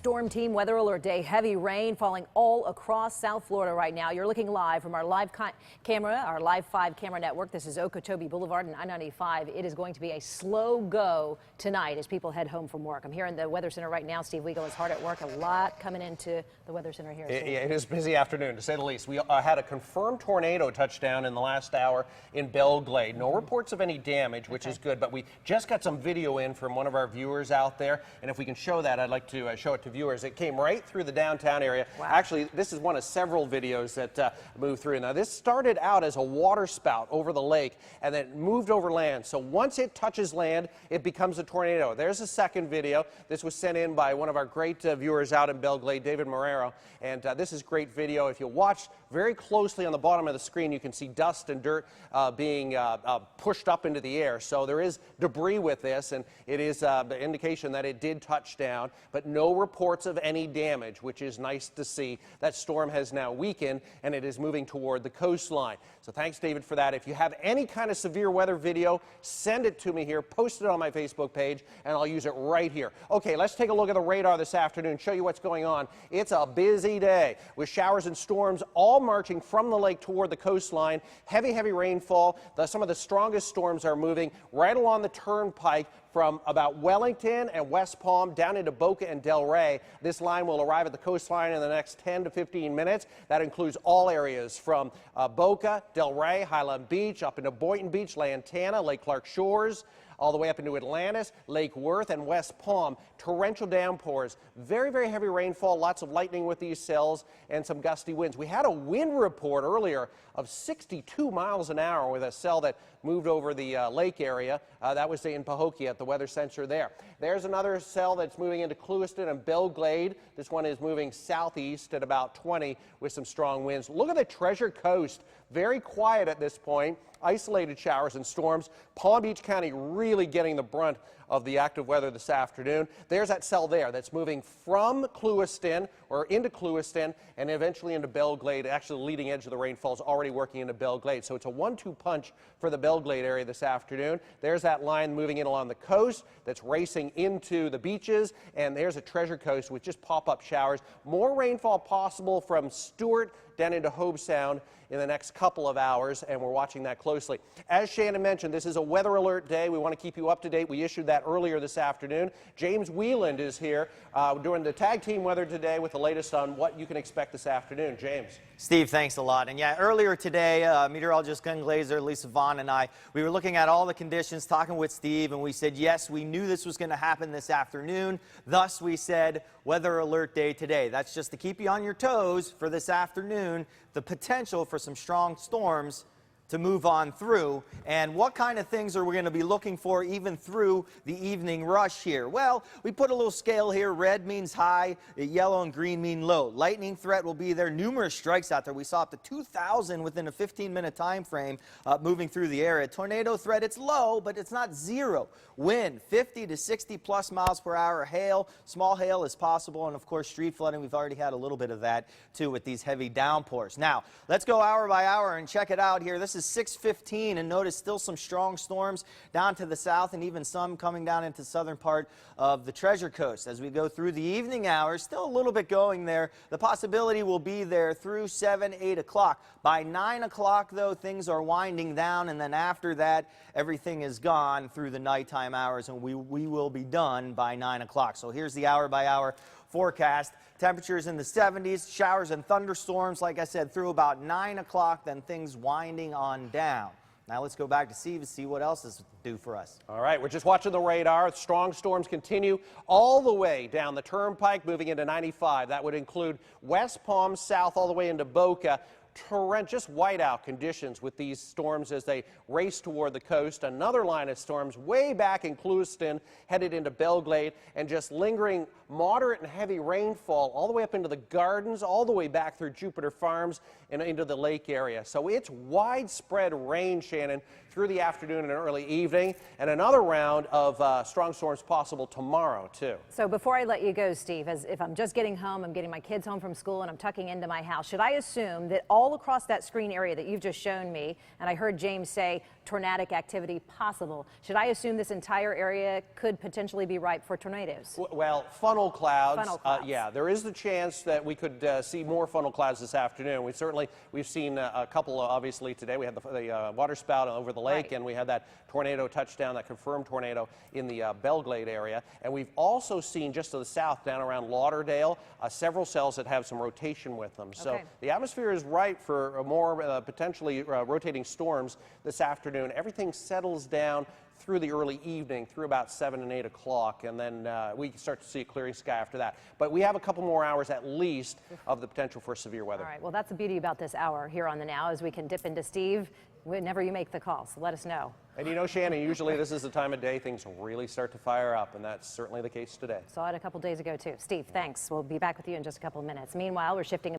Storm Team Weather Alert Day. Heavy rain falling all across South Florida right now. You're looking live from our live camera, our Live 5 camera network. This is Okeechobee Boulevard and I-95. It is going to be a slow go tonight as people head home from work. I'm here in the Weather Center right now. Steve Weigel is hard at work. A lot coming into the Weather Center here. It is a busy afternoon, to say the least. We had a confirmed tornado touchdown in the last hour in Belle Glade. No reports of any damage, which is good, but we just got some video in from one of our viewers out there, and if we can show that, I'd like to show it to viewers. It came right through the downtown area. Wow. Actually, this is one of several videos that moved through. Now, this started out as a water spout over the lake and then moved over land. So once it touches land, it becomes a tornado. There's a second video. This was sent in by one of our great viewers out in Belle Glade, David Marrero, and this is great video. If you watch very closely on the bottom of the screen, you can see dust and dirt being pushed up into the air. So there is debris with this, and it is the indication that it did touch down, but no reports of any damage, which is nice to see. That storm has now weakened, and it is moving toward the coastline. So thanks, David, for that. If you have any kind of severe weather video, send it to me here, post it on my Facebook page, and I'll use it right here. Okay, let's take a look at the radar this afternoon, show you what's going on. It's a busy day with showers and storms all marching from the lake toward the coastline. Heavy rainfall. Some of the strongest storms are moving right along the turnpike from about Wellington and West Palm down into Boca and Delray. This line will arrive at the coastline in the next 10 to 15 minutes. That includes all areas from Boca, Delray, Highland Beach, up into Boynton Beach, Lantana, Lake Clark Shores, all the way up into Atlantis, Lake Worth, and West Palm. Torrential downpours, very heavy rainfall, lots of lightning with these cells, and some gusty winds. We had a wind report earlier of 62 miles an hour with a cell that moved over the lake area. That was in Pahokee at the weather center there. There's another cell that's moving into Clewiston and Belle Glade. This one is moving southeast at about 20 with some strong winds. Look at the Treasure Coast. Very quiet at this point. Isolated showers and storms. Palm Beach County really getting the brunt of the active weather this afternoon. There's that cell there that's moving from Clewiston or into Clewiston and eventually into Belle Glade. Actually, the leading edge of the rainfall is already working into Belle Glade. So it's a 1-2 punch for the Belle Glade area this afternoon. There's that line moving in along the coast that's racing into the beaches. And there's a Treasure Coast with just pop-up showers. More rainfall possible from Stewart down into Hobe Sound in the next couple of hours, and we're watching that closely. As Shannon mentioned, this is a weather alert day. We want to keep you up to date. We issued that earlier this afternoon. James Wieland is here doing the tag team weather today with the latest on what you can expect this afternoon. James. Steve, thanks a lot. And yeah, earlier today, meteorologist Glenn Glazer, Lisa Vaughn, and I, we were looking at all the conditions, talking with Steve, and we said, yes, we knew this was going to happen this afternoon. Thus, we said, weather alert day today. That's just to keep you on your toes for this afternoon, the potential for some strong storms to move on through. And what kind of things are we going to be looking for even through the evening rush here? Well, we put a little scale here. Red means high, yellow and green mean low. Lightning threat will be there. Numerous strikes out there. We saw up to 2,000 within a 15-minute time frame moving through the area. Tornado threat, it's low, but it's not zero. Wind, 50 to 60 plus miles per hour. Hail, small hail is possible. And of course, street flooding, we've already had a little bit of that too with these heavy downpours. Now, let's go hour by hour and check it out here. This is 6:15, and notice still some strong storms down to the south and even some coming down into the southern part of the Treasure Coast. As we go through the evening hours, still a little bit going there. The possibility will be there through 7, 8 o'clock. By 9 o'clock, though, things are winding down, and then after that, everything is gone through the nighttime hours, and we will be done by 9 o'clock. So here's the hour-by-hour forecast. Temperatures in the 70s, showers and thunderstorms, like I said, through about 9 o'clock, then things winding on down. Now let's go back to Steve to see what else is due for us. All right, we're just watching the radar. Strong storms continue all the way down the turnpike, moving into 95. That would include West Palm south all the way into Boca. Just whiteout conditions with these storms as they race toward the coast. Another line of storms way back in Clewiston headed into Belle Glade, and just lingering moderate and heavy rainfall all the way up into the gardens, all the way back through Jupiter Farms and into the lake area. So it's widespread rain, Shannon, through the afternoon and early evening, and another round of strong storms possible tomorrow too. So before I let you go, Steve, if I'm just getting home, I'm getting my kids home from school and I'm tucking into my house, should I assume that all all across that screen area that you've just shown me, and I heard James say tornadic activity possible. Should I assume this entire area could potentially be ripe for tornadoes? Well, funnel clouds. Funnel clouds. Yeah, there is the chance that we could see more funnel clouds this afternoon. We've seen a couple, obviously, today. We had the water spout over the lake, Right. and we had that tornado touchdown, that confirmed tornado in the Belle Glade area. And we've also seen just to the south, down around Lauderdale, several cells that have some rotation with them. So Okay. the atmosphere is ripe for more potentially rotating storms this afternoon. Everything settles down through the early evening, through about 7 and 8 o'clock, and then we can start to see a clearing sky after that. But we have a couple more hours at least of the potential for severe weather. All right, well, that's the beauty about this hour here on the Now, is we can dip into Steve whenever you make the call, so let us know. And you know, Shannon, usually this is the time of day things really start to fire up, and that's certainly the case today. Saw it a couple days ago, too. Steve, thanks. We'll be back with you in just a couple of minutes. Meanwhile, we're shifting